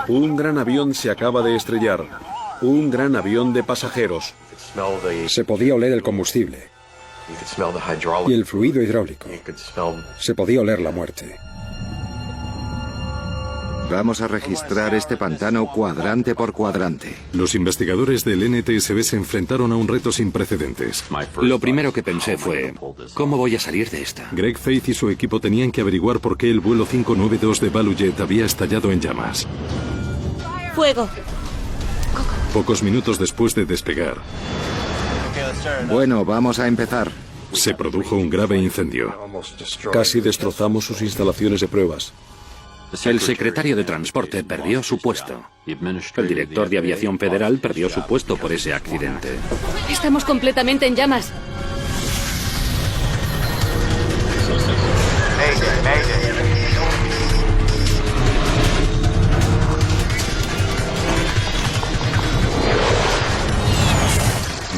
Un gran avión se acaba de estrellar. Un gran avión de pasajeros. Se podía oler el combustible y el fluido hidráulico. Se podía oler la muerte. Vamos a registrar este pantano cuadrante por cuadrante. Los investigadores del NTSB se enfrentaron a un reto sin precedentes. Lo primero que pensé fue, ¿cómo voy a salir de esta? Greg Faith y su equipo tenían que averiguar por qué el vuelo 592 de ValueJet había estallado en llamas. ¡Fuego! Pocos minutos después de despegar, Bueno, vamos a empezar. se produjo un grave incendio. Casi destrozamos sus instalaciones de pruebas. El secretario de Transporte perdió su puesto. El director de Aviación Federal perdió su puesto por ese accidente. Estamos completamente en llamas.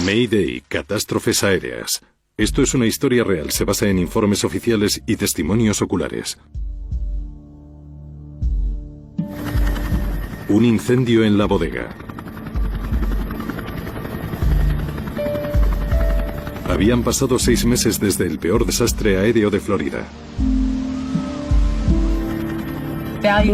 Mayday, catástrofes aéreas. Esto es una historia real, se basa en informes oficiales y testimonios oculares. Un incendio en la bodega. Habían pasado 6 meses desde el peor desastre aéreo de Florida.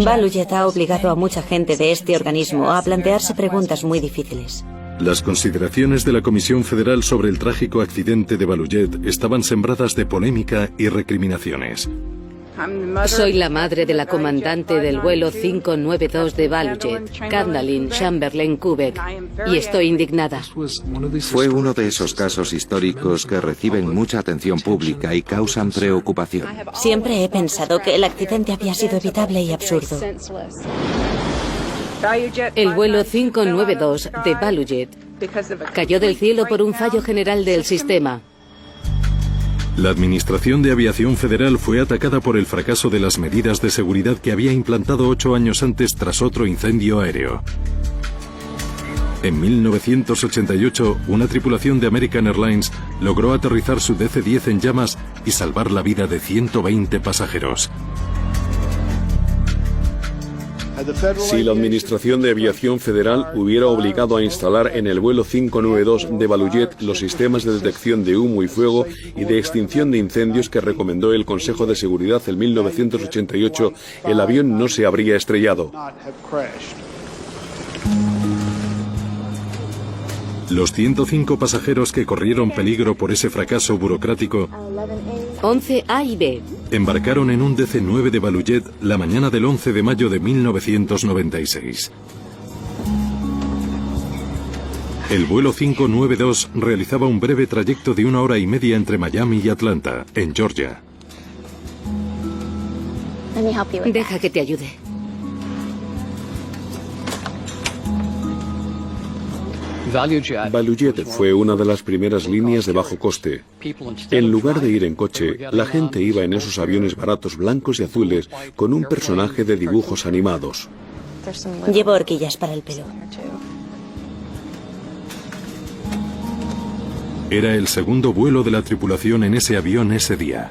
ValueJet ha obligado a mucha gente de este organismo a plantearse preguntas muy difíciles. Las consideraciones de la Comisión Federal sobre el trágico accidente de ValueJet estaban sembradas de polémica y recriminaciones. Soy la madre de la comandante del vuelo 592 de ValueJet, Candalin Chamberlain Kubek, y estoy indignada. Fue uno de esos casos históricos que reciben mucha atención pública y causan preocupación. Siempre he pensado que el accidente había sido evitable y absurdo. El vuelo 592 de ValueJet cayó del cielo por un fallo general del sistema. La Administración de Aviación Federal fue atacada por el fracaso de las medidas de seguridad que había implantado 8 años antes tras otro incendio aéreo. En 1988, una tripulación de American Airlines logró aterrizar su DC-10 en llamas y salvar la vida de 120 pasajeros. Si la Administración de Aviación Federal hubiera obligado a instalar en el vuelo 592 de ValueJet los sistemas de detección de humo y fuego y de extinción de incendios que recomendó el Consejo de Seguridad en 1988, el avión no se habría estrellado. Los 105 pasajeros que corrieron peligro por ese fracaso burocrático 11A y B. embarcaron en un DC-9 de ValueJet la mañana del 11 de mayo de 1996. El vuelo 592 realizaba un breve trayecto de 1 hora y media entre Miami y Atlanta, en Georgia. Deja que te ayude. ValueJet fue una de las primeras líneas de bajo coste. En lugar de ir en coche, la gente iba en esos aviones baratos blancos y azules con un personaje de dibujos animados. Llevo horquillas para el pelo. Era el segundo vuelo de la tripulación en ese avión ese día.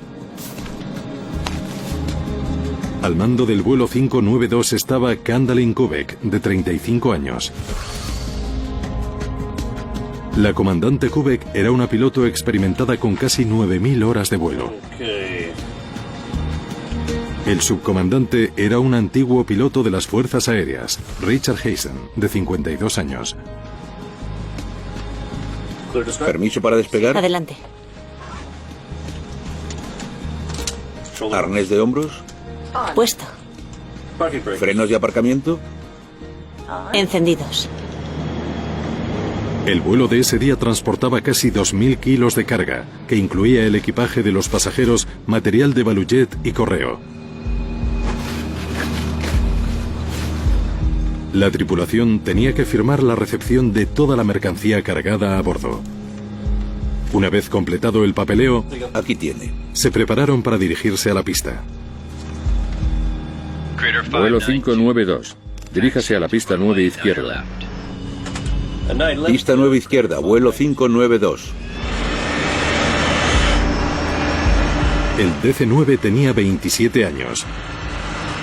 Al mando del vuelo 592 estaba Candalin Kubek, de 35 años. La comandante Kubek era una piloto experimentada con casi 9.000 horas de vuelo. El subcomandante era un antiguo piloto de las Fuerzas Aéreas, Richard Hazen, de 52 años. ¿Permiso para despegar? Adelante. ¿Arnés de hombros? Puesto. ¿Frenos de aparcamiento? Encendidos. El vuelo de ese día transportaba casi 2.000 kilos de carga, que incluía el equipaje de los pasajeros, material de ValueJet y correo. La tripulación tenía que firmar la recepción de toda la mercancía cargada a bordo. Una vez completado el papeleo, Aquí tiene. se prepararon para dirigirse a la pista. Vuelo 592. Diríjase a la pista 9 izquierda. Pista 9 izquierda, vuelo 592. El DC-9 tenía 27 años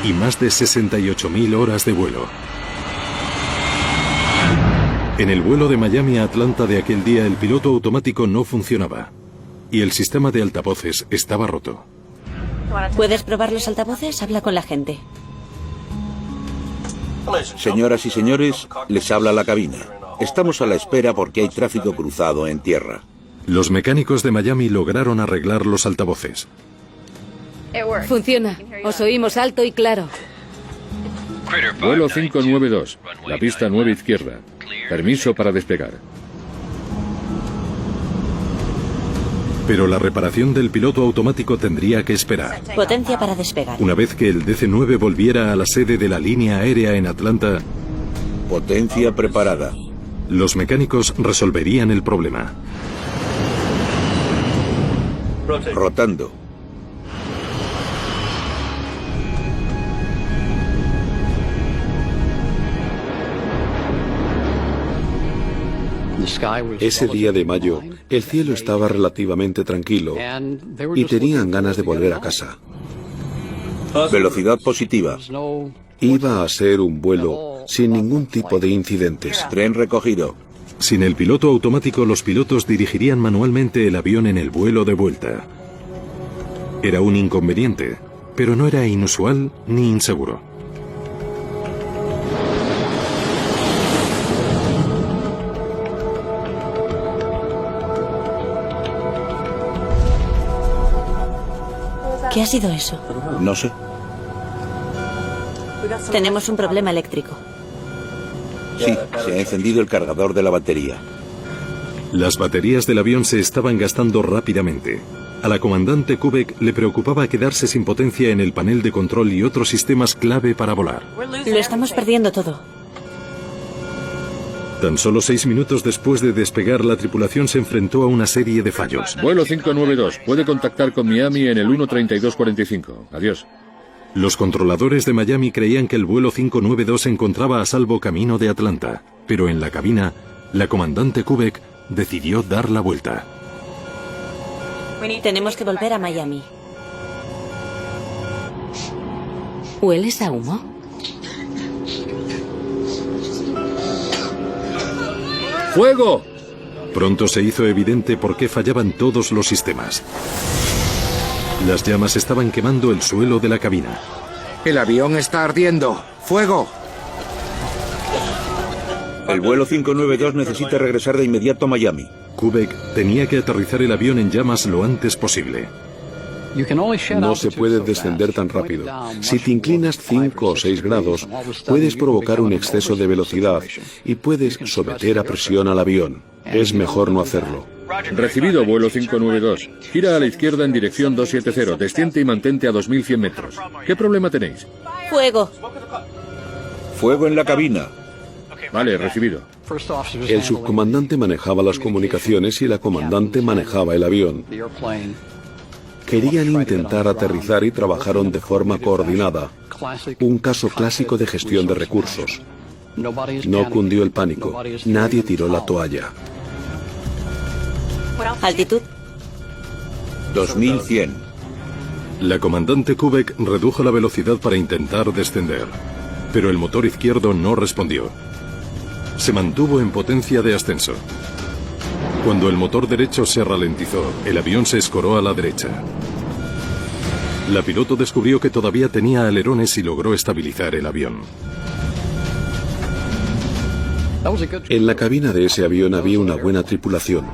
y más de 68.000 horas de vuelo. En el vuelo de Miami a Atlanta de aquel día el piloto automático no funcionaba y el sistema de altavoces estaba roto. ¿Puedes probar los altavoces? Habla con la gente. Señoras y señores, les habla la cabina. Estamos a la espera porque hay tráfico cruzado en tierra. Los mecánicos de Miami lograron arreglar los altavoces. Funciona. Os oímos alto y claro. Vuelo 592, la pista 9 izquierda. Permiso para despegar. Pero la reparación del piloto automático tendría que esperar. Potencia para despegar. Una vez que el DC-9 volviera a la sede de la línea aérea en Atlanta, Potencia preparada. los mecánicos resolverían el problema. Rotando. Ese día de mayo, el cielo estaba relativamente tranquilo y tenían ganas de volver a casa. Velocidad positiva. Iba a ser un vuelo sin ningún tipo de incidentes. Tren recogido. Sin el piloto automático, los pilotos dirigirían manualmente el avión en el vuelo de vuelta. Era un inconveniente, pero no era inusual ni inseguro. ¿Qué ha sido eso? No sé. Tenemos un problema eléctrico. Sí, se ha encendido el cargador de la batería. Las baterías del avión se estaban gastando rápidamente. A la comandante Kubek le preocupaba quedarse sin potencia en el panel de control y otros sistemas clave para volar. Lo estamos perdiendo todo. Tan solo 6 minutos después de despegar, la tripulación se enfrentó a una serie de fallos. Vuelo 592, puede contactar con Miami en el 13245. Adiós. Los controladores de Miami creían que el vuelo 592 se encontraba a salvo camino de Atlanta, pero en la cabina, la comandante Kubek decidió dar la vuelta. Tenemos que volver a Miami. ¿Hueles a humo? ¡Fuego! Pronto se hizo evidente por qué fallaban todos los sistemas. Las llamas estaban quemando el suelo de la cabina. El avión está ardiendo. ¡Fuego! El vuelo 592 necesita regresar de inmediato a Miami. Kubek tenía que aterrizar el avión en llamas lo antes posible. No se puede descender tan rápido. Si te inclinas 5 o 6 grados, puedes provocar un exceso de velocidad y puedes someter a presión al avión. Es mejor no hacerlo. Recibido, vuelo 592. Gira a la izquierda en dirección 270. Desciende y mantente a 2100 metros. ¿Qué problema tenéis? ¡Fuego! Fuego en la cabina. Vale, recibido. El subcomandante manejaba las comunicaciones y la comandante manejaba el avión. Querían intentar aterrizar y trabajaron de forma coordinada. Un caso clásico de gestión de recursos. No cundió el pánico. Nadie tiró la toalla. ¿Altitud? 2100. La comandante Kubek redujo la velocidad para intentar descender, pero el motor izquierdo no respondió. Se mantuvo en potencia de ascenso. Cuando el motor derecho se ralentizó, el avión se escoró a la derecha. La piloto descubrió que todavía tenía alerones y logró estabilizar el avión. En la cabina de ese avión había una buena tripulación.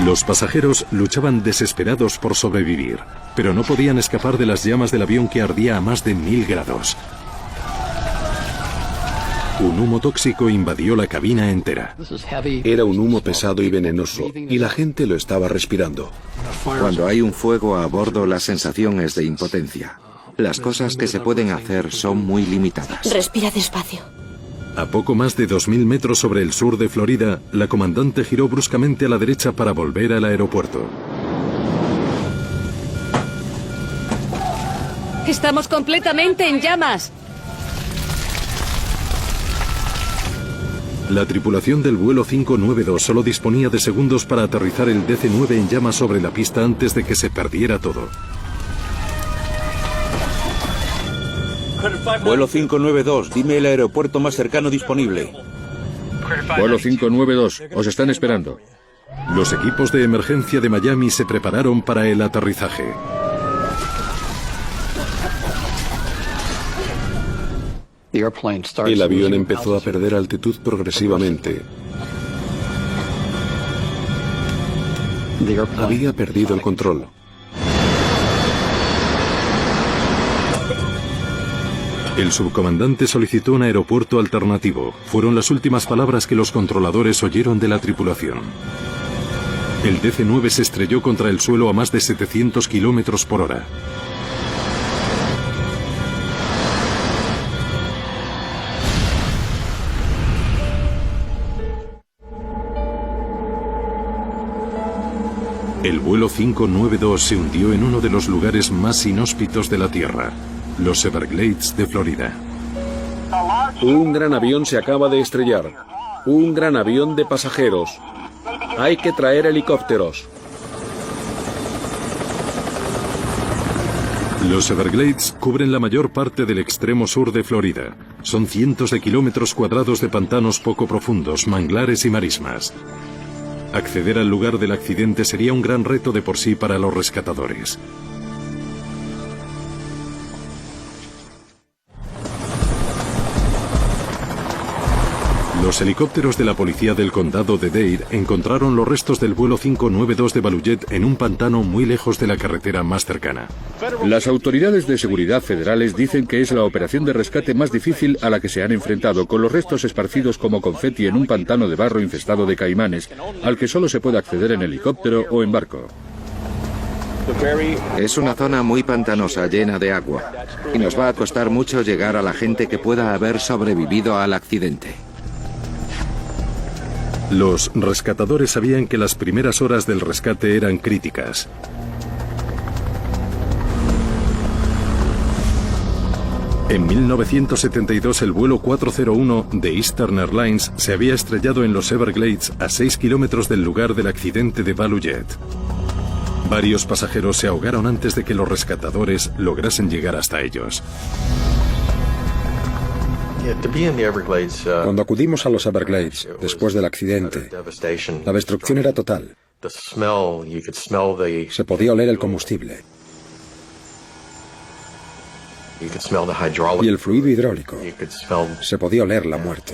Los pasajeros luchaban desesperados por sobrevivir, pero no podían escapar de las llamas del avión que ardía a más de 1000 grados. Un humo tóxico invadió la cabina entera. Era un humo pesado y venenoso, y la gente lo estaba respirando. Cuando hay un fuego a bordo, la sensación es de impotencia. Las cosas que se pueden hacer son muy limitadas. Respira despacio. A poco más de 2000 metros sobre el sur de Florida, la comandante giró bruscamente a la derecha para volver al aeropuerto. ¡Estamos completamente en llamas! La tripulación del vuelo 592 solo disponía de segundos para aterrizar el DC-9 en llamas sobre la pista antes de que se perdiera todo. Vuelo 592, dime el aeropuerto más cercano disponible. Vuelo 592, os están esperando. Los equipos de emergencia de Miami se prepararon para el aterrizaje. El avión empezó a perder altitud progresivamente. Había perdido el control. El subcomandante solicitó un aeropuerto alternativo. Fueron las últimas palabras que los controladores oyeron de la tripulación. El DC-9 se estrelló contra el suelo a más de 700 kilómetros por hora. El vuelo 592 se hundió en uno de los lugares más inhóspitos de la Tierra, los Everglades de Florida. Un gran avión se acaba de estrellar. Un gran avión de pasajeros. Hay que traer helicópteros. Los Everglades cubren la mayor parte del extremo sur de Florida. Son cientos de kilómetros cuadrados de pantanos poco profundos, manglares y marismas. Acceder al lugar del accidente sería un gran reto de por sí para los rescatadores. Los helicópteros de la policía del condado de Dade encontraron los restos del vuelo 592 de Balujet en un pantano muy lejos de la carretera más cercana. Las autoridades de seguridad federales dicen que es la operación de rescate más difícil a la que se han enfrentado, con los restos esparcidos como confeti en un pantano de barro infestado de caimanes, al que solo se puede acceder en helicóptero o en barco. Es una zona muy pantanosa, llena de agua, y nos va a costar mucho llegar a la gente que pueda haber sobrevivido al accidente. Los rescatadores sabían que las primeras horas del rescate eran críticas. En 1972 el vuelo 401 de Eastern Airlines se había estrellado en los Everglades a 6 kilómetros del lugar del accidente de Balujet. Varios pasajeros se ahogaron antes de que los rescatadores lograsen llegar hasta ellos. Cuando acudimos a los Everglades, después del accidente, la destrucción era total. Se podía oler el combustible y el fluido hidráulico. Se podía oler la muerte.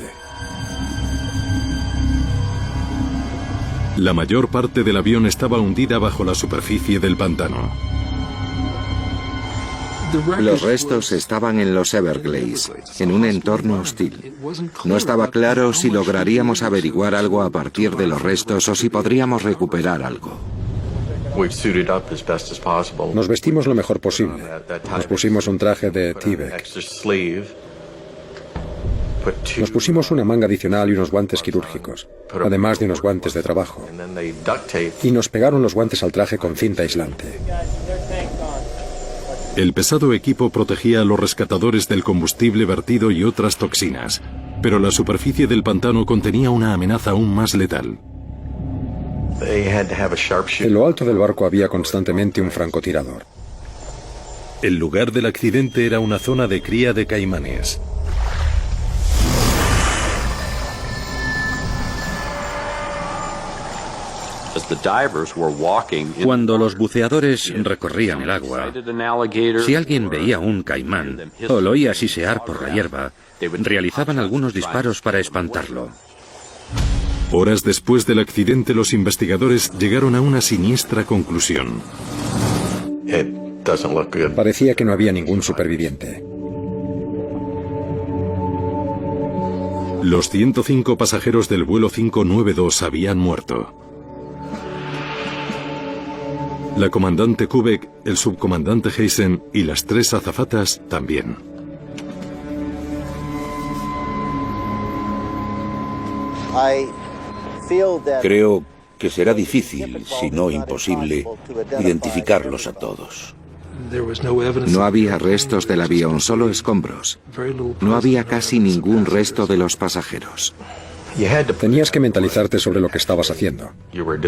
La mayor parte del avión estaba hundida bajo la superficie del pantano. Los restos estaban en los Everglades, en un entorno hostil. No estaba claro si lograríamos averiguar algo a partir de los restos o si podríamos recuperar algo. Nos vestimos lo mejor posible. Nos pusimos un traje de T-Bec. Nos pusimos una manga adicional y unos guantes quirúrgicos, además de unos guantes de trabajo. Y nos pegaron los guantes al traje con cinta aislante. El pesado equipo protegía a los rescatadores del combustible vertido y otras toxinas, pero la superficie del pantano contenía una amenaza aún más letal. En lo alto del barco había constantemente un francotirador. El lugar del accidente era una zona de cría de caimanes. Cuando los buceadores recorrían el agua, si alguien veía un caimán o lo oía sisear por la hierba, realizaban algunos disparos para espantarlo. Horas después del accidente, los investigadores llegaron a una siniestra conclusión. Parecía que no había ningún superviviente. Los 105 pasajeros del vuelo 592 habían muerto. La comandante Kubek, el subcomandante Heisen y las 3 azafatas también. Creo que será difícil, si no imposible, identificarlos a todos. No había restos del avión, solo escombros. No había casi ningún resto de los pasajeros. Tenías que mentalizarte sobre lo que estabas haciendo.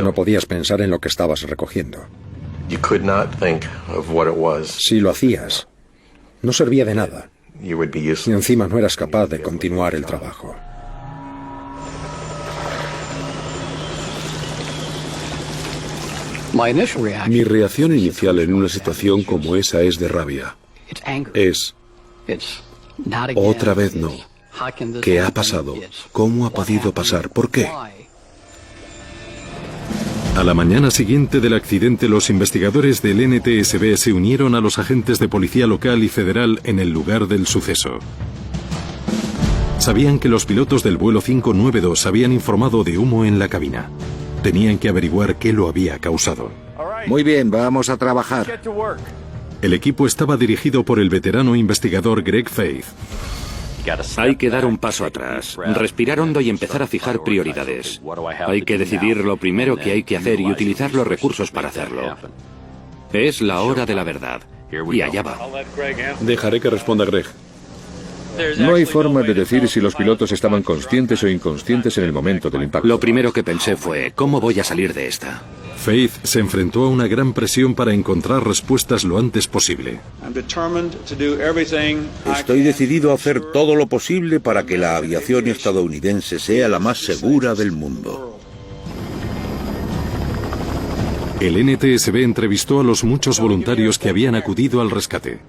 No podías pensar en lo que estabas recogiendo. Si lo hacías, no servía de nada. Y encima no eras capaz de continuar el trabajo. Mi reacción inicial en una situación como esa es de rabia. Es, otra vez no. ¿Qué ha pasado? ¿Cómo ha podido pasar? ¿Por qué? A la mañana siguiente del accidente, los investigadores del NTSB se unieron a los agentes de policía local y federal en el lugar del suceso. Sabían que los pilotos del vuelo 592 habían informado de humo en la cabina. Tenían que averiguar qué lo había causado. Muy bien, vamos a trabajar. El equipo estaba dirigido por el veterano investigador Greg Faith. Hay que dar un paso atrás, respirar hondo y empezar a fijar prioridades. Hay que decidir lo primero que hay que hacer y utilizar los recursos para hacerlo. Es la hora de la verdad. Y allá va. Dejaré que responda Greg. No hay forma de decir si los pilotos estaban conscientes o inconscientes en el momento del impacto. Lo primero que pensé fue, ¿cómo voy a salir de esta? Faith se enfrentó a una gran presión para encontrar respuestas lo antes posible. Estoy decidido a hacer todo lo posible para que la aviación estadounidense sea la más segura del mundo. El NTSB entrevistó a los muchos voluntarios que habían acudido al rescate.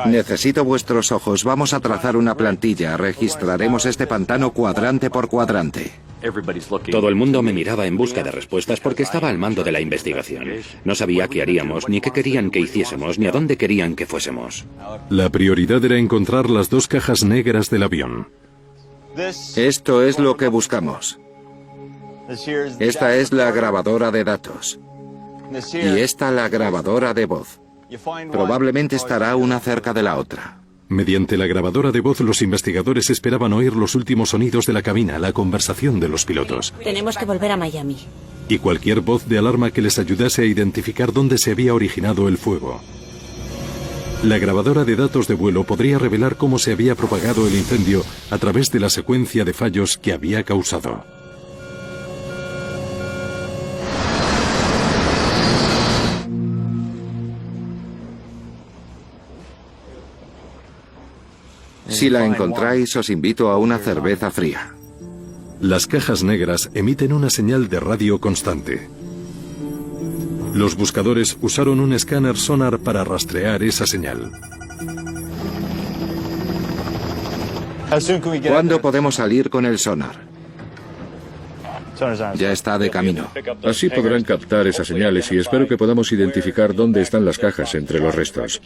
Necesito vuestros ojos. Vamos a trazar una plantilla. Registraremos este pantano cuadrante por cuadrante. Todo el mundo me miraba en busca de respuestas porque estaba al mando de la investigación. No sabía qué haríamos, ni qué querían que hiciésemos, ni a dónde querían que fuésemos. La prioridad era encontrar las dos cajas negras del avión. Esto es lo que buscamos. Esta es la grabadora de datos. Y esta la grabadora de voz. Probablemente estará una cerca de la otra. Mediante la grabadora de voz, los investigadores esperaban oír los últimos sonidos de la cabina, la conversación de los pilotos. Tenemos que volver a Miami. Y cualquier voz de alarma que les ayudase a identificar dónde se había originado el fuego. La grabadora de datos de vuelo podría revelar cómo se había propagado el incendio a través de la secuencia de fallos que había causado. Si la encontráis, os invito a una cerveza fría. Las cajas negras emiten una señal de radio constante. Los buscadores usaron un escáner sonar para rastrear esa señal. ¿Cuándo podemos salir con el sonar? Ya está de camino. Así podrán captar esas señales y espero que podamos identificar dónde están las cajas entre los restos.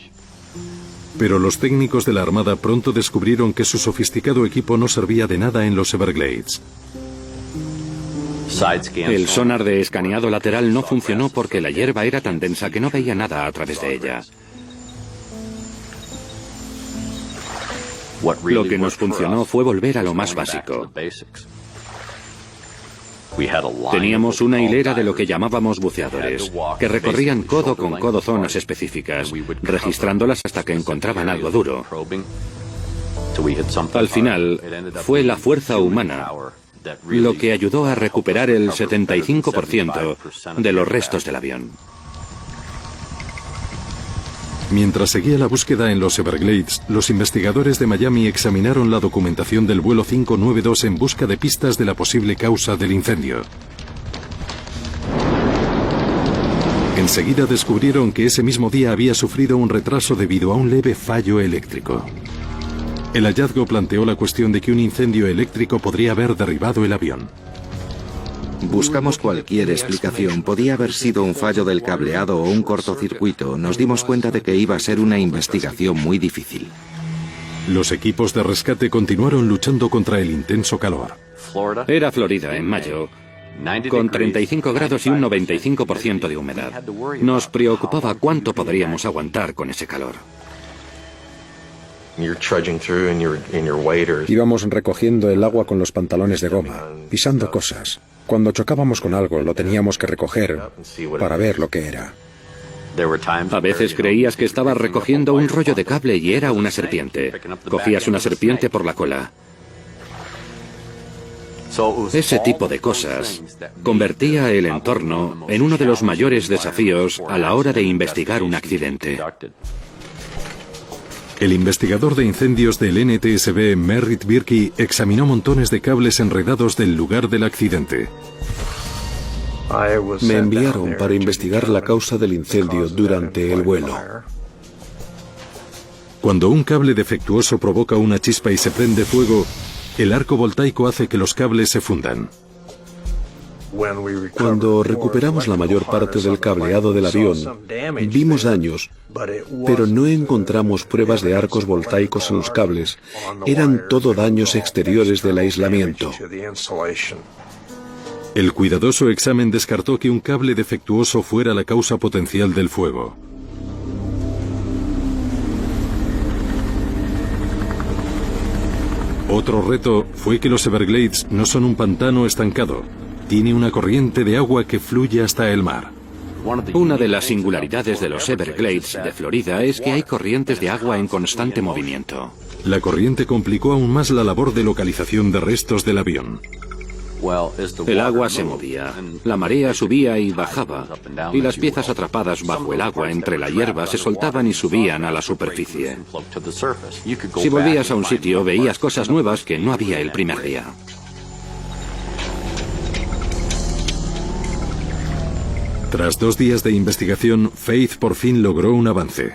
Pero los técnicos de la Armada pronto descubrieron que su sofisticado equipo no servía de nada en los Everglades. El sonar de escaneado lateral no funcionó porque la hierba era tan densa que no veía nada a través de ella. Lo que nos funcionó fue volver a lo más básico. Teníamos una hilera de lo que llamábamos buceadores, que recorrían codo con codo zonas específicas, registrándolas hasta que encontraban algo duro. Al final, fue la fuerza humana lo que ayudó a recuperar el 75% de los restos del avión. Mientras seguía la búsqueda en los Everglades, los investigadores de Miami examinaron la documentación del vuelo 592 en busca de pistas de la posible causa del incendio. Enseguida descubrieron que ese mismo día había sufrido un retraso debido a un leve fallo eléctrico. El hallazgo planteó la cuestión de que un incendio eléctrico podría haber derribado el avión. Buscamos cualquier explicación. Podía haber sido un fallo del cableado o un cortocircuito. Nos dimos cuenta de que iba a ser una investigación muy difícil. Los equipos de rescate continuaron luchando contra el intenso calor. Era Florida, en mayo, con 35 grados y un 95% de humedad. Nos preocupaba cuánto podríamos aguantar con ese calor. Íbamos recogiendo el agua con los pantalones de goma, pisando cosas. Cuando chocábamos con algo, lo teníamos que recoger para ver lo que era. A veces creías que estabas recogiendo un rollo de cable y era una serpiente. Cogías una serpiente por la cola. Ese tipo de cosas convertía el entorno en uno de los mayores desafíos a la hora de investigar un accidente. El investigador de incendios del NTSB, Merritt Birkey, examinó montones de cables enredados del lugar del accidente. Me enviaron para investigar la causa del incendio durante el vuelo. Cuando un cable defectuoso provoca una chispa y se prende fuego, el arco voltaico hace que los cables se fundan. Cuando recuperamos la mayor parte del cableado del avión, vimos daños, pero no encontramos pruebas de arcos voltaicos en los cables. Eran todo daños exteriores del aislamiento. El cuidadoso examen descartó que un cable defectuoso fuera la causa potencial del fuego. Otro reto fue que los Everglades no son un pantano estancado. Tiene una corriente de agua que fluye hasta el mar. Una de las singularidades de los Everglades de Florida es que hay corrientes de agua en constante movimiento. La corriente complicó aún más la labor de localización de restos del avión. El agua se movía, la marea subía y bajaba, y las piezas atrapadas bajo el agua entre la hierba se soltaban y subían a la superficie. Si volvías a un sitio, veías cosas nuevas que no había el primer día. Tras 2 días de investigación, Faith por fin logró un avance.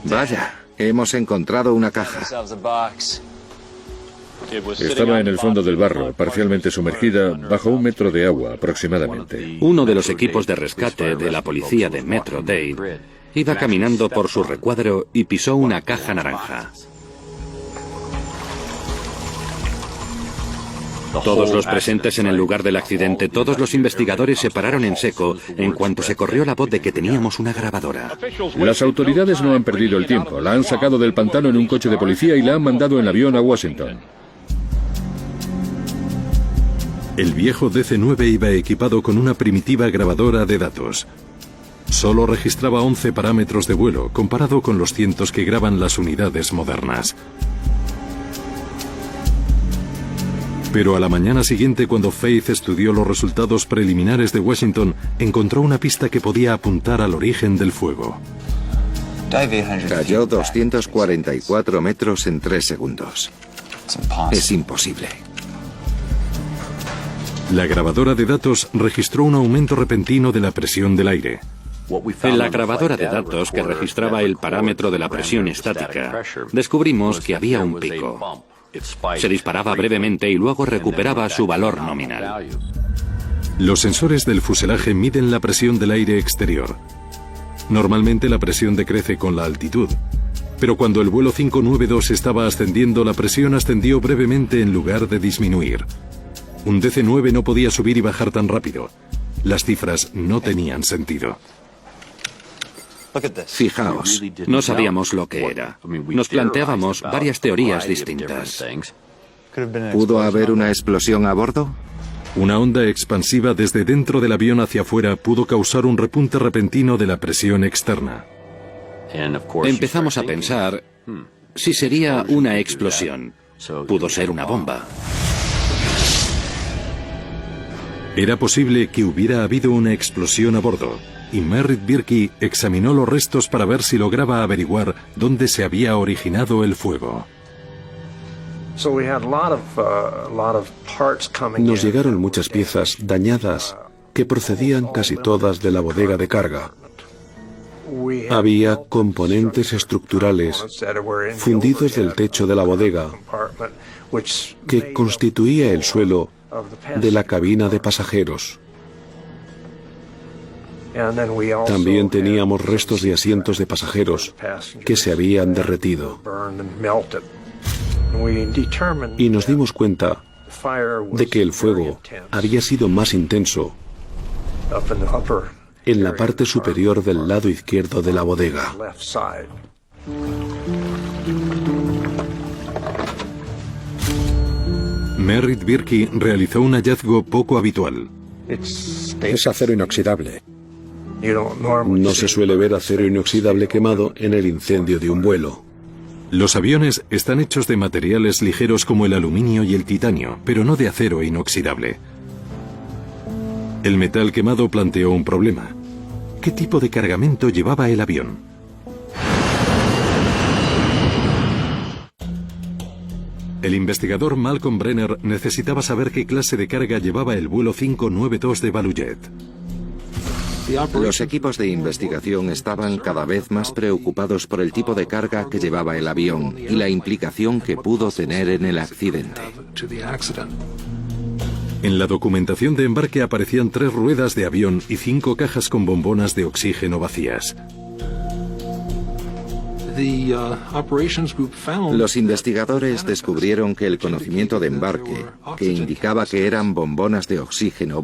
Vaya, hemos encontrado una caja. Estaba en el fondo del barro, parcialmente sumergida, bajo 1 metro de agua aproximadamente. Uno de los equipos de rescate de la policía de Metro-Dade iba caminando por su recuadro y pisó una caja naranja. Todos los presentes en el lugar del accidente, todos los investigadores se pararon en seco en cuanto se corrió la voz de que teníamos una grabadora. Las autoridades no han perdido el tiempo. La han sacado del pantano en un coche de policía y la han mandado en avión a Washington. El viejo DC-9 iba equipado con una primitiva grabadora de datos. Solo registraba 11 parámetros de vuelo, comparado con los cientos que graban las unidades modernas. Pero a la mañana siguiente, cuando Faith estudió los resultados preliminares de Washington, encontró una pista que podía apuntar al origen del fuego. Cayó 244 metros en 3 segundos. Es imposible. La grabadora de datos registró un aumento repentino de la presión del aire. En la grabadora de datos que registraba el parámetro de la presión estática, descubrimos que había un pico. Se disparaba brevemente y luego recuperaba su valor nominal. Los sensores del fuselaje miden la presión del aire exterior. Normalmente la presión decrece con la altitud, pero cuando el vuelo 592 estaba ascendiendo, la presión ascendió brevemente en lugar de disminuir. Un DC-9 no podía subir y bajar tan rápido. Las cifras no tenían sentido. Fijaos. No sabíamos lo que era. Nos planteábamos varias teorías distintas. ¿Pudo haber una explosión a bordo? Una onda expansiva desde dentro del avión hacia afuera pudo causar un repunte repentino de la presión externa. Empezamos a pensar si sería una explosión. Pudo ser una bomba. Era posible que hubiera habido una explosión a bordo, y Merritt Birkie examinó los restos para ver si lograba averiguar dónde se había originado el fuego. Nos llegaron muchas piezas dañadas que procedían casi todas de la bodega de carga. Había componentes estructurales fundidos del techo de la bodega que constituía el suelo de la cabina de pasajeros. También teníamos restos de asientos de pasajeros que se habían derretido. Y nos dimos cuenta de que el fuego había sido más intenso en la parte superior del lado izquierdo de la bodega. Merritt Birkie realizó un hallazgo poco habitual. Es acero inoxidable. No se suele ver acero inoxidable quemado en el incendio de un vuelo. Los aviones están hechos de materiales ligeros como el aluminio y el titanio, pero no de acero inoxidable. El metal quemado planteó un problema. ¿Qué tipo de cargamento llevaba el avión? El investigador Malcolm Brenner necesitaba saber qué clase de carga llevaba el vuelo 592 de Balujet. Los equipos de investigación estaban cada vez más preocupados por el tipo de carga que llevaba el avión y la implicación que pudo tener en el accidente. En la documentación de embarque aparecían 3 ruedas de avión y 5 cajas con bombonas de oxígeno vacías. Los investigadores descubrieron que el conocimiento de embarque, que indicaba que eran bombonas de oxígeno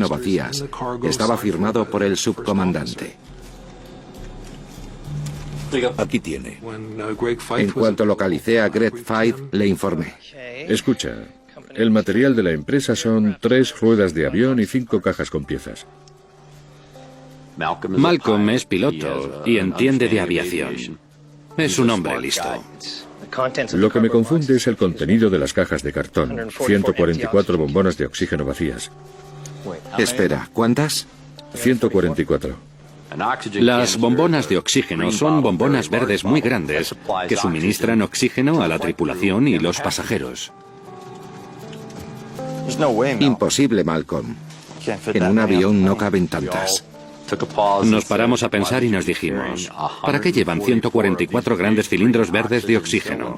vacías, estaba firmado por el subcomandante. Aquí tiene. En cuanto localicé a Greg Feith, le informé. Escucha, el material de la empresa son 3 ruedas de avión y 5 cajas con piezas. Malcolm es piloto y entiende de aviación. Es un hombre listo. Lo que me confunde es el contenido de las cajas de cartón. 144 bombonas de oxígeno vacías. Espera, ¿cuántas? 144. Las bombonas de oxígeno son bombonas verdes muy grandes que suministran oxígeno a la tripulación y los pasajeros. Imposible, Malcolm. En un avión no caben tantas. Nos paramos a pensar y nos dijimos, ¿para qué llevan 144 grandes cilindros verdes de oxígeno?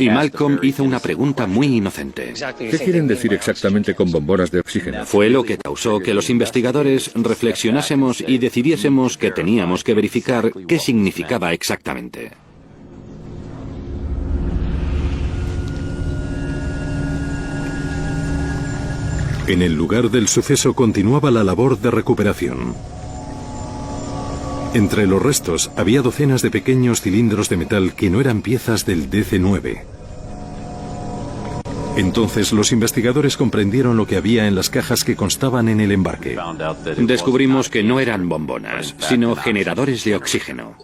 Y Malcolm hizo una pregunta muy inocente. ¿Qué quieren decir exactamente con bombonas de oxígeno? Fue lo que causó que los investigadores reflexionásemos y decidiésemos que teníamos que verificar qué significaba exactamente. En el lugar del suceso continuaba la labor de recuperación. Entre los restos había docenas de pequeños cilindros de metal que no eran piezas del DC-9. Entonces los investigadores comprendieron lo que había en las cajas que constaban en el embarque. Descubrimos que no eran bombonas, sino generadores de oxígeno.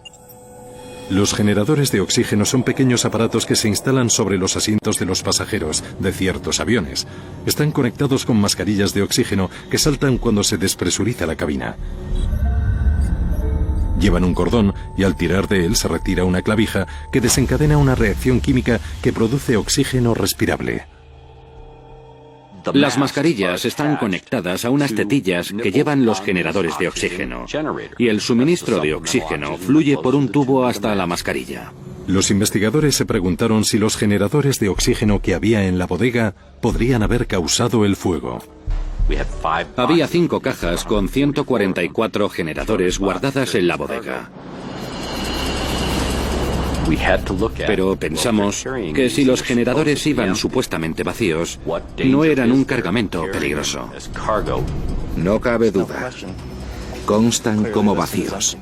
Los generadores de oxígeno son pequeños aparatos que se instalan sobre los asientos de los pasajeros de ciertos aviones. Están conectados con mascarillas de oxígeno que saltan cuando se despresuriza la cabina. Llevan un cordón y al tirar de él se retira una clavija que desencadena una reacción química que produce oxígeno respirable. Las mascarillas están conectadas a unas tetillas que llevan los generadores de oxígeno, y el suministro de oxígeno fluye por un tubo hasta la mascarilla. Los investigadores se preguntaron si los generadores de oxígeno que había en la bodega podrían haber causado el fuego. Había 5 cajas con 144 generadores guardadas en la bodega. Pero pensamos que si los generadores iban supuestamente vacíos, no eran un cargamento peligroso. No cabe duda. Constan como vacíos.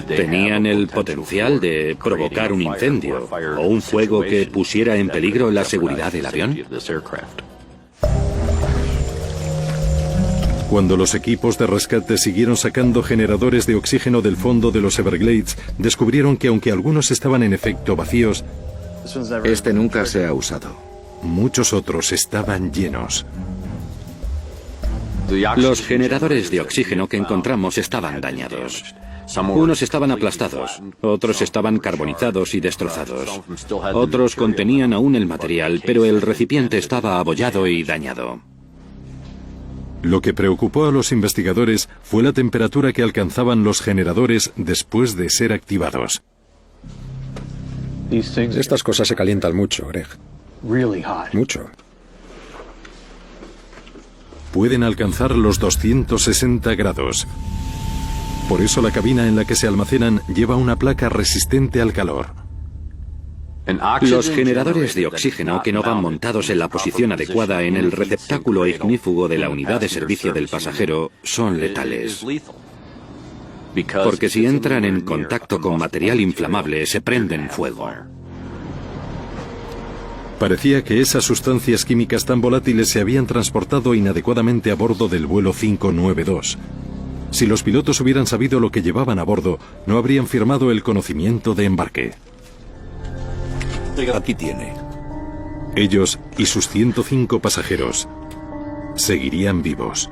¿Tenían el potencial de provocar un incendio o un fuego que pusiera en peligro la seguridad del avión? Cuando los equipos de rescate siguieron sacando generadores de oxígeno del fondo de los Everglades, descubrieron que aunque algunos estaban en efecto vacíos, este nunca se ha usado. Muchos otros estaban llenos. Los generadores de oxígeno que encontramos estaban dañados. Unos estaban aplastados, otros estaban carbonizados y destrozados. Otros contenían aún el material, pero el recipiente estaba abollado y dañado. Lo que preocupó a los investigadores fue la temperatura que alcanzaban los generadores después de ser activados. Estas cosas se calientan mucho, Greg. Mucho. Pueden alcanzar los 260 grados. Por eso la cabina en la que se almacenan lleva una placa resistente al calor. Los generadores de oxígeno que no van montados en la posición adecuada en el receptáculo ignífugo de la unidad de servicio del pasajero son letales. Porque si entran en contacto con material inflamable se prenden fuego. Parecía que esas sustancias químicas tan volátiles se habían transportado inadecuadamente a bordo del vuelo 592. Si los pilotos hubieran sabido lo que llevaban a bordo, no habrían firmado el conocimiento de embarque. Aquí tiene. Ellos y sus 105 pasajeros seguirían vivos.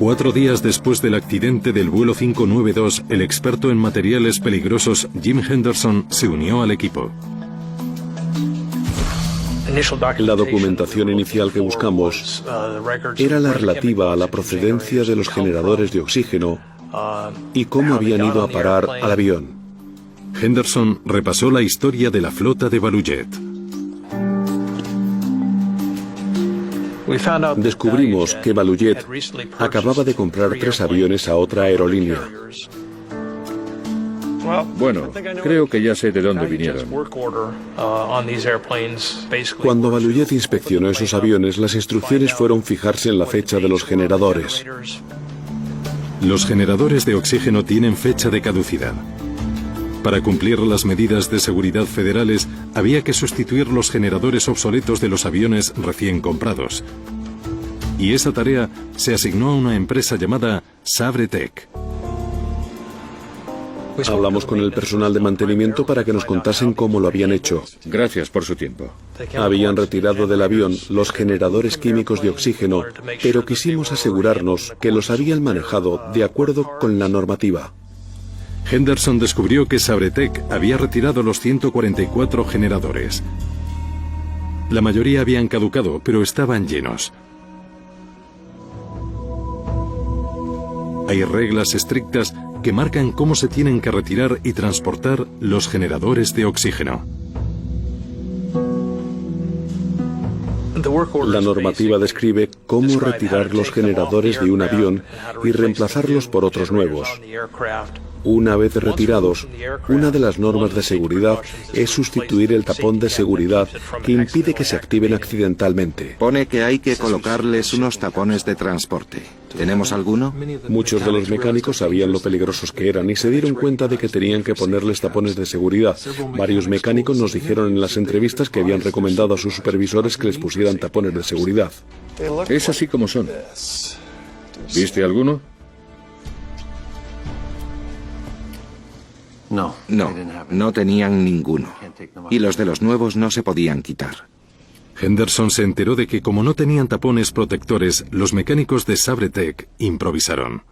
4 días después del accidente del vuelo 592, el experto en materiales peligrosos Jim Henderson se unió al equipo. La documentación inicial que buscamos era la relativa a la procedencia de los generadores de oxígeno y cómo habían ido a parar al avión. Henderson repasó la historia de la flota de Balujet. Descubrimos que Balujet acababa de comprar 3 aviones a otra aerolínea. Bueno, creo que ya sé de dónde vinieron. Cuando Balujet inspeccionó esos aviones, las instrucciones fueron fijarse en la fecha de los generadores. Los generadores de oxígeno tienen fecha de caducidad. Para cumplir las medidas de seguridad federales, había que sustituir los generadores obsoletos de los aviones recién comprados. Y esa tarea se asignó a una empresa llamada Sabre Tech. Hablamos con el personal de mantenimiento para que nos contasen cómo lo habían hecho. Gracias por su tiempo. Habían retirado del avión los generadores químicos de oxígeno, pero quisimos asegurarnos que los habían manejado de acuerdo con la normativa. Henderson descubrió que Sabre Tech había retirado los 144 generadores. La mayoría habían caducado, pero estaban llenos. Hay reglas estrictas que marcan cómo se tienen que retirar y transportar los generadores de oxígeno. La normativa describe cómo retirar los generadores de un avión y reemplazarlos por otros nuevos. Una vez retirados, una de las normas de seguridad es sustituir el tapón de seguridad que impide que se activen accidentalmente. Pone que hay que colocarles unos tapones de transporte. ¿Tenemos alguno? Muchos de los mecánicos sabían lo peligrosos que eran y se dieron cuenta de que tenían que ponerles tapones de seguridad. Varios mecánicos nos dijeron en las entrevistas que habían recomendado a sus supervisores que les pusieran tapones de seguridad. Es así como son. ¿Viste alguno? No tenían ninguno. Y los de los nuevos no se podían quitar. Henderson se enteró de que como no tenían tapones protectores, los mecánicos de Sabre Tech improvisaron.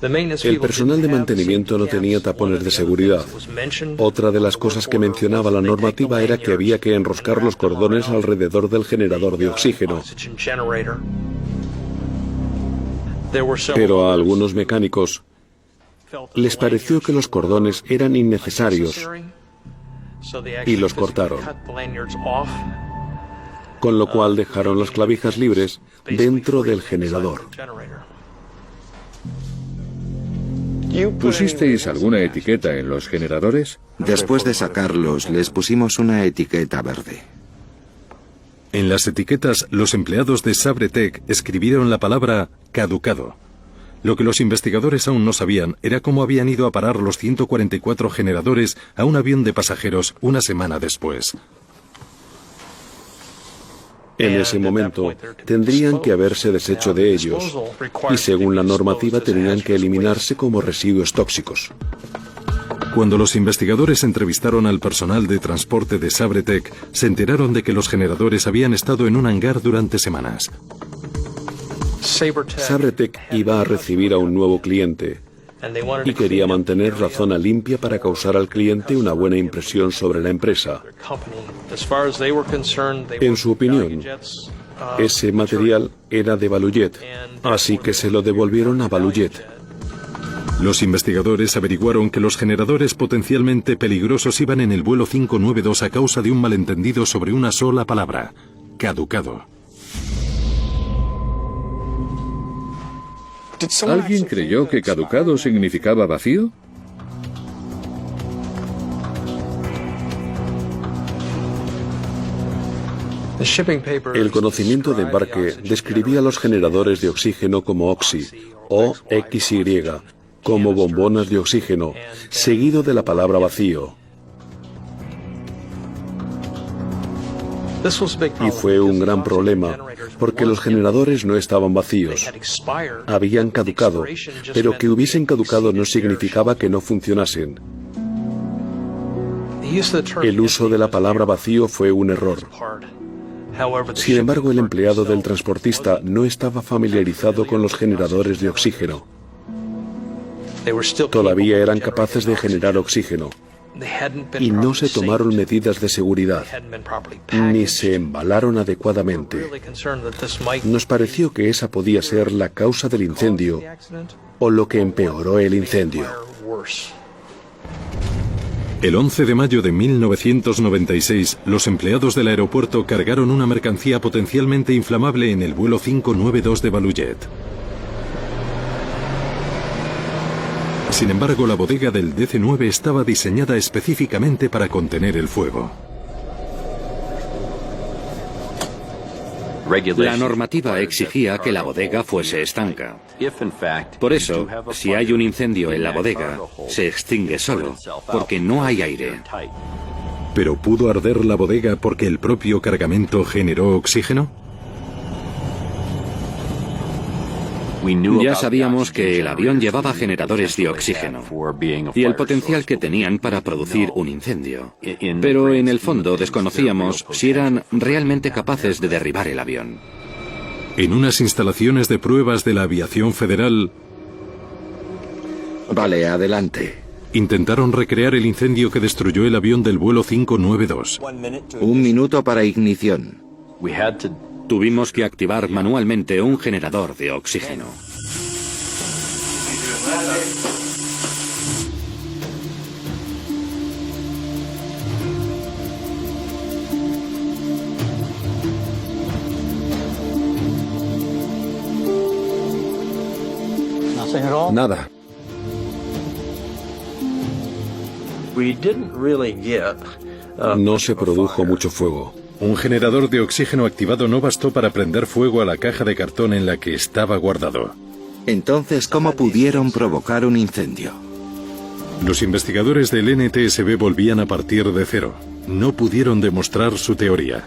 El personal de mantenimiento no tenía tapones de seguridad. Otra de las cosas que mencionaba la normativa era que había que enroscar los cordones alrededor del generador de oxígeno. Pero a algunos mecánicos les pareció que los cordones eran innecesarios y los cortaron, con lo cual dejaron las clavijas libres dentro del generador. ¿Pusisteis alguna etiqueta en los generadores? Después de sacarlos, les pusimos una etiqueta verde. En las etiquetas, los empleados de Sabre Tech escribieron la palabra caducado. Lo que los investigadores aún no sabían era cómo habían ido a parar los 144 generadores a un avión de pasajeros una semana después. En ese momento, tendrían que haberse deshecho de ellos y, según la normativa, tenían que eliminarse como residuos tóxicos. Cuando los investigadores entrevistaron al personal de transporte de Sabre Tech, se enteraron de que los generadores habían estado en un hangar durante semanas. Sabre Tech iba a recibir a un nuevo cliente y quería mantener la zona limpia para causar al cliente una buena impresión sobre la empresa. En su opinión, ese material era de Balujet, así que se lo devolvieron a Balujet. Los investigadores averiguaron que los generadores potencialmente peligrosos iban en el vuelo 592 a causa de un malentendido sobre una sola palabra: caducado. ¿Alguien creyó que caducado significaba vacío? El conocimiento de embarque describía los generadores de oxígeno como OXY, O-X-Y, como bombonas de oxígeno, seguido de la palabra vacío. Y fue un gran problema, porque los generadores no estaban vacíos. Habían caducado, pero que hubiesen caducado no significaba que no funcionasen. El uso de la palabra vacío fue un error. Sin embargo, el empleado del transportista no estaba familiarizado con los generadores de oxígeno. Todavía eran capaces de generar oxígeno. Y no se tomaron medidas de seguridad, ni se embalaron adecuadamente. Nos pareció que esa podía ser la causa del incendio o lo que empeoró el incendio. El 11 de mayo de 1996, los empleados del aeropuerto cargaron una mercancía potencialmente inflamable en el vuelo 592 de Balujet. Sin embargo, la bodega del DC-9 estaba diseñada específicamente para contener el fuego. La normativa exigía que la bodega fuese estanca. Por eso, si hay un incendio en la bodega, se extingue solo, porque no hay aire. ¿Pero pudo arder la bodega porque el propio cargamento generó oxígeno? Ya sabíamos que el avión llevaba generadores de oxígeno y el potencial que tenían para producir un incendio. Pero en el fondo desconocíamos si eran realmente capaces de derribar el avión. En unas instalaciones de pruebas de la aviación federal... Vale, adelante. Intentaron recrear el incendio que destruyó el avión del vuelo 592. 1 minuto para ignición. Tuvimos que activar manualmente un generador de oxígeno. Nada. No se produjo mucho fuego. Un generador de oxígeno activado no bastó para prender fuego a la caja de cartón en la que estaba guardado. Entonces, ¿cómo pudieron provocar un incendio? Los investigadores del NTSB volvían a partir de cero. No pudieron demostrar su teoría.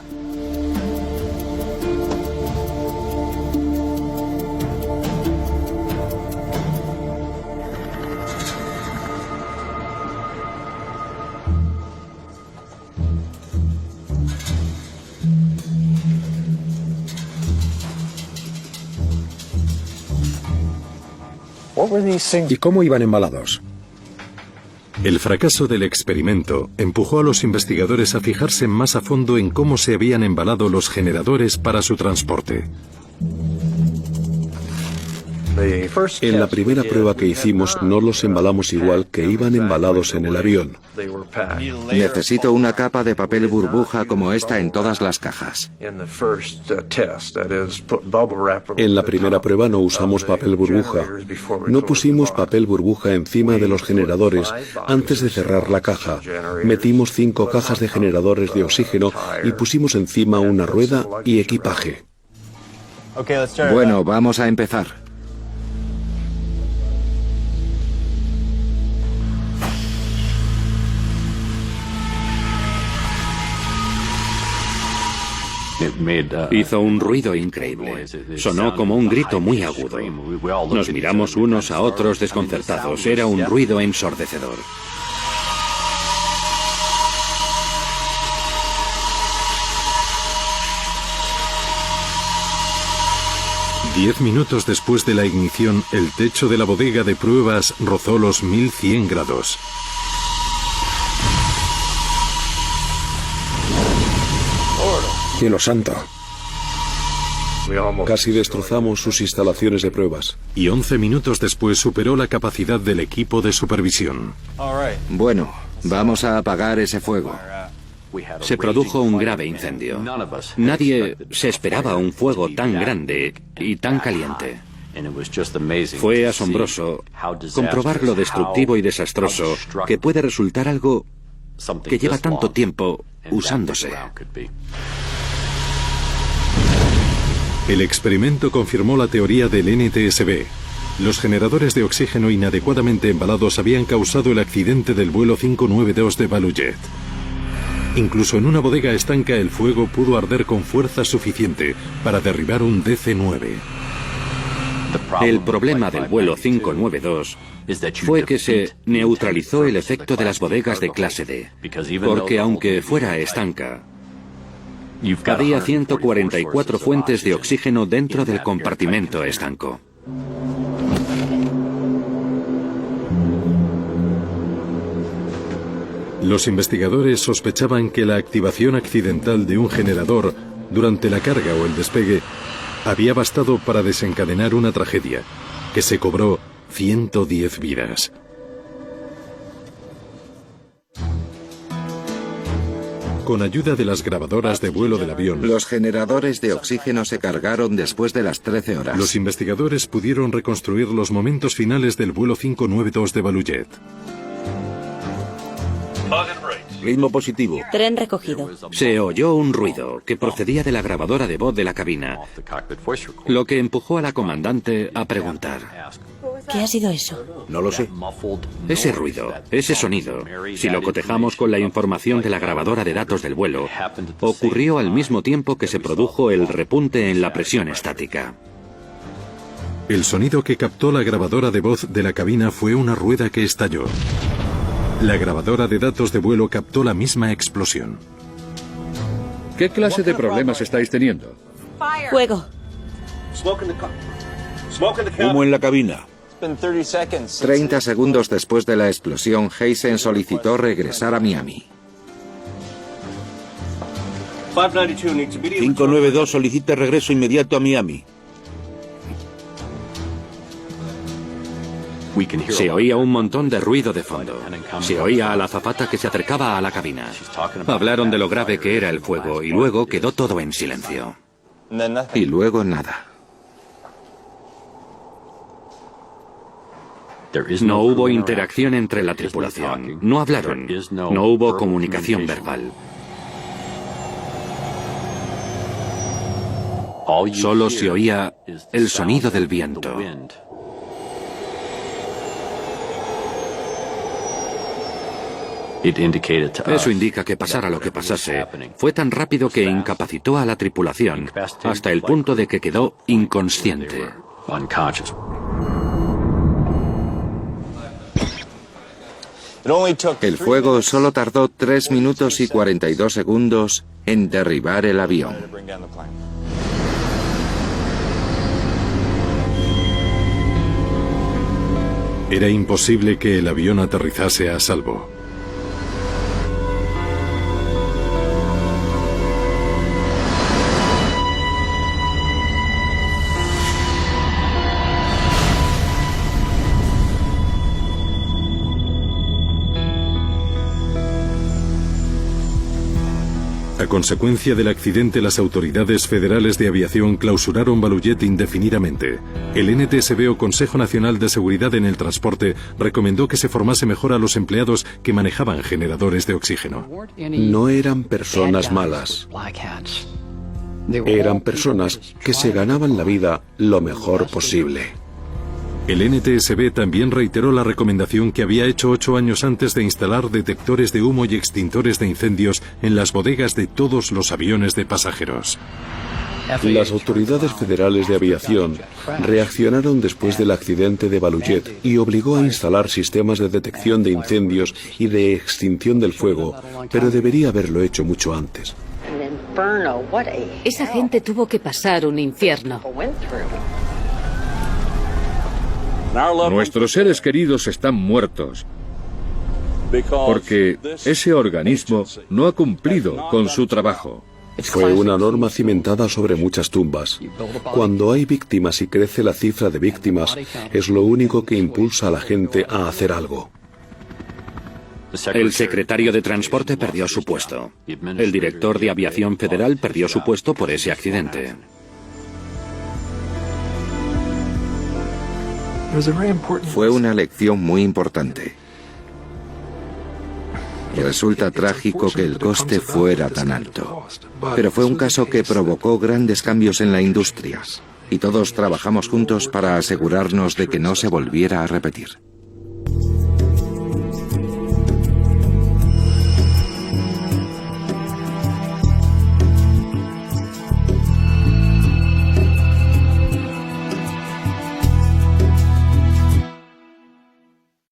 ¿Y cómo iban embalados? El fracaso del experimento empujó a los investigadores a fijarse más a fondo en cómo se habían embalado los generadores para su transporte. En la primera prueba que hicimos no los embalamos igual que iban embalados en el avión. Necesito una capa de papel burbuja como esta en todas las cajas. En la primera prueba no usamos papel burbuja. No pusimos papel burbuja encima de los generadores antes de cerrar la caja. Metimos 5 cajas de generadores de oxígeno y pusimos encima una rueda y equipaje. Bueno, vamos a empezar. Hizo un ruido increíble. Sonó como un grito muy agudo. Nos miramos unos a otros desconcertados. Era un ruido ensordecedor. Diez minutos después de la ignición, el techo de la bodega de pruebas rozó los 1100 grados. ¡Cielo santo! Casi destrozamos sus instalaciones de pruebas. Y 11 minutos después superó la capacidad del equipo de supervisión. Bueno, vamos a apagar ese fuego. Se produjo un grave incendio. Nadie se esperaba un fuego tan grande y tan caliente. Fue asombroso comprobar lo destructivo y desastroso que puede resultar algo que lleva tanto tiempo usándose. El experimento confirmó la teoría del NTSB. Los generadores de oxígeno inadecuadamente embalados habían causado el accidente del vuelo 592 de Balujet. Incluso en una bodega estanca el fuego pudo arder con fuerza suficiente para derribar un DC-9. El problema del vuelo 592 fue que se neutralizó el efecto de las bodegas de clase D, porque aunque fuera estanca, Había 144 fuentes de oxígeno dentro del compartimento estanco. Los investigadores sospechaban que la activación accidental de un generador durante la carga o el despegue había bastado para desencadenar una tragedia que se cobró 110 vidas. Con ayuda de las grabadoras de vuelo del avión, los generadores de oxígeno se cargaron después de las 13 horas. Los investigadores pudieron reconstruir los momentos finales del vuelo 592 de Balujet. Ritmo positivo. Tren recogido. Se oyó un ruido que procedía de la grabadora de voz de la cabina, lo que empujó a la comandante a preguntar. ¿Qué ha sido eso? No lo sé. Ese ruido, ese sonido, si lo cotejamos con la información de la grabadora de datos del vuelo, ocurrió al mismo tiempo que se produjo el repunte en la presión estática. El sonido que captó la grabadora de voz de la cabina fue una rueda que estalló. La grabadora de datos de vuelo captó la misma explosión. ¿Qué clase de problemas estáis teniendo? Fuego. Humo en la cabina. 30 segundos después de la explosión, Heisen solicitó regresar a Miami. 592 solicita regreso inmediato a Miami. Se oía un montón de ruido de fondo. Se oía a la azafata que se acercaba a la cabina. Hablaron de lo grave que era el fuego y luego quedó todo en silencio. Y luego nada. No hubo interacción entre la tripulación. No hablaron. No hubo comunicación verbal. Solo se oía el sonido del viento. Eso indica que pasara lo que pasase, fue tan rápido que incapacitó a la tripulación hasta el punto de que quedó inconsciente. El fuego solo tardó 3 minutos y 42 segundos en derribar el avión. Era imposible que el avión aterrizase a salvo. A consecuencia del accidente, las autoridades federales de aviación clausuraron Balujet indefinidamente. El NTSB o Consejo Nacional de Seguridad en el Transporte recomendó que se formase mejor a los empleados que manejaban generadores de oxígeno. No eran personas malas. Eran personas que se ganaban la vida lo mejor posible. El NTSB también reiteró la recomendación que había hecho 8 años antes de instalar detectores de humo y extintores de incendios en las bodegas de todos los aviones de pasajeros. Las autoridades federales de aviación reaccionaron después del accidente de Balujet y obligó a instalar sistemas de detección de incendios y de extinción del fuego, pero debería haberlo hecho mucho antes. Esa gente tuvo que pasar un infierno. Nuestros seres queridos están muertos porque ese organismo no ha cumplido con su trabajo. Fue una norma cimentada sobre muchas tumbas. Cuando hay víctimas y crece la cifra de víctimas, es lo único que impulsa a la gente a hacer algo. El secretario de Transporte perdió su puesto. El director de Aviación Federal perdió su puesto por ese accidente. Fue una lección muy importante. Resulta trágico que el coste fuera tan alto, pero fue un caso que provocó grandes cambios en la industria y todos trabajamos juntos para asegurarnos de que no se volviera a repetir.